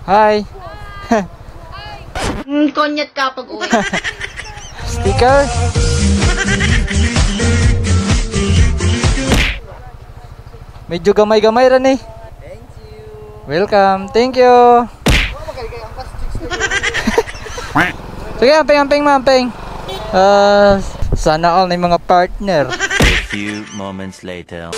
Hi. Konyat ka pag uwi. Sticker. Medyo gamay-gamay ran eh. Thank you. Welcome. Thank you. Sige, amping. Sana all na yung mga partner. A few moments later.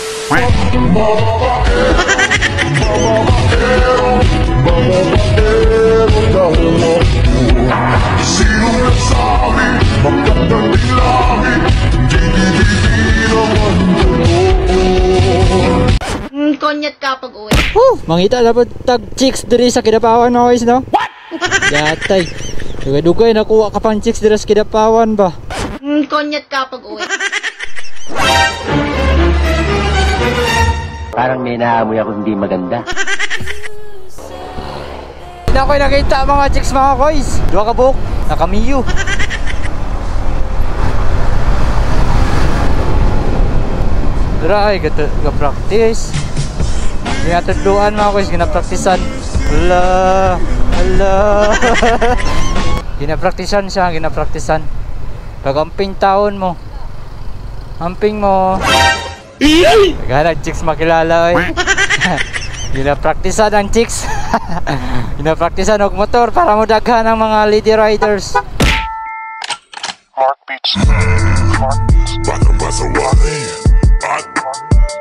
Konyat ka pag uwi. Mangita dapat tag chicks diri sa Kidapawan mo guys, no? What? Yatay. Dugay nakuha ka pang chicks diri sa Kidapawan ba? Konyat ka pag uwi. Parang may naamoy ako hindi maganda. Hindi ako nakita mga chicks mga guys. Dua ka buhok, nakamiyo. Dry, ga-practice. Ginatudluan mga guys, ginapraktisan. Hala. Ginapraktisan siya, ginapraktisan. Pag-amping taon mo. Amping mo. Naghanag chicks makilala eh. Ginapraktisan ang chicks. Ginapraktisan og motor para mo daghan ang mga lady riders. Heartbeats. Bata pasaway. At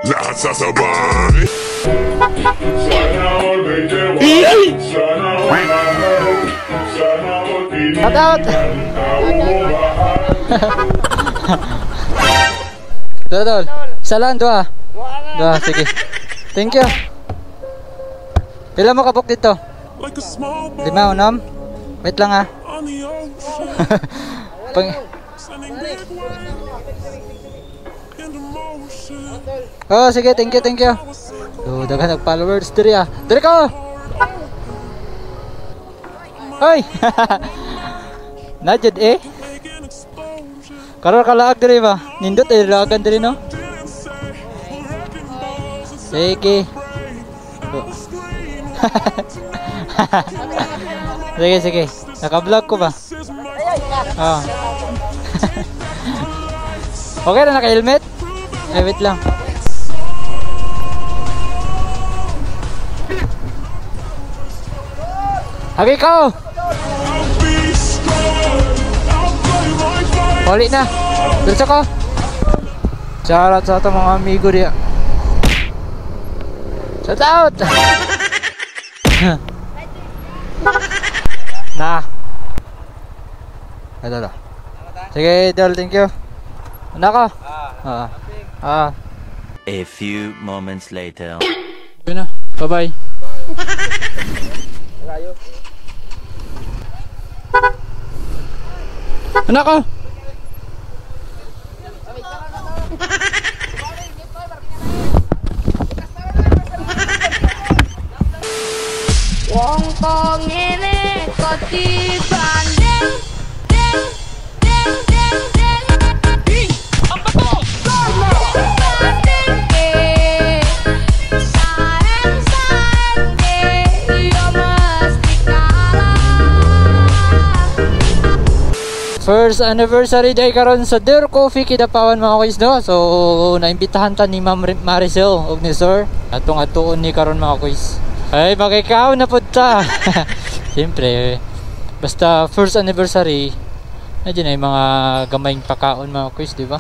lahat sasabay. Shout out! Dol. Salan dua. Dua, sige. Thank you. Pila mo kabuk dito? 5 unam. Wait lang ha. Oh, sige, thank you. Oh, daghan nag-followers diri ah. Diri ko. Hoy. Najud eh. Karon kalaag diri ba? Nindot ay lagan diri no. Sige. Sige. Naka-vlog ko ba? Oh. Okay na naka-helmet? Wait lang. Hagi ko! Balik na! Diretso ko! Shoutout sa itong mga amigo diya. Shoutout! Nah. Ito. Sige, Dol, thank you. Ano ko? A few moments later. Yun na, bye-bye. Ano ko? Wong kong ini koti banding. First anniversary day karon sa Der Coffee Kidapawan mga guys no. So naimbitahan ta ni Ma'am Maricel og ni Sir atong atuon ni karon mga guys. Ay makikaw na pud ta. Siyempre basta first anniversary na din ay mga gamayng pakaon mga guys, di ba?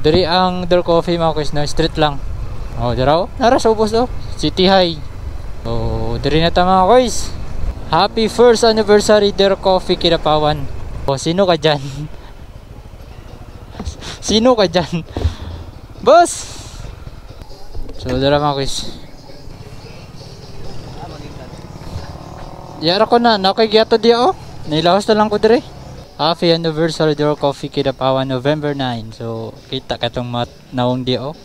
Diri ang Der Coffee mga guys no, street lang. Oh, diraw. Nara sa ubos oh. City High. Oh, diri na ta mga guys. Happy first anniversary Der Coffee Kidapawan. Oh, sino ka dyan? Sino ka dyan? Boss! So, dara mga guys. Yara ko na. Nakikiyato diya oh. Nailawas na lang ko dire. Happy anniversary Der Coffee Kidapawan November 9. So, kita katong naong diya oh.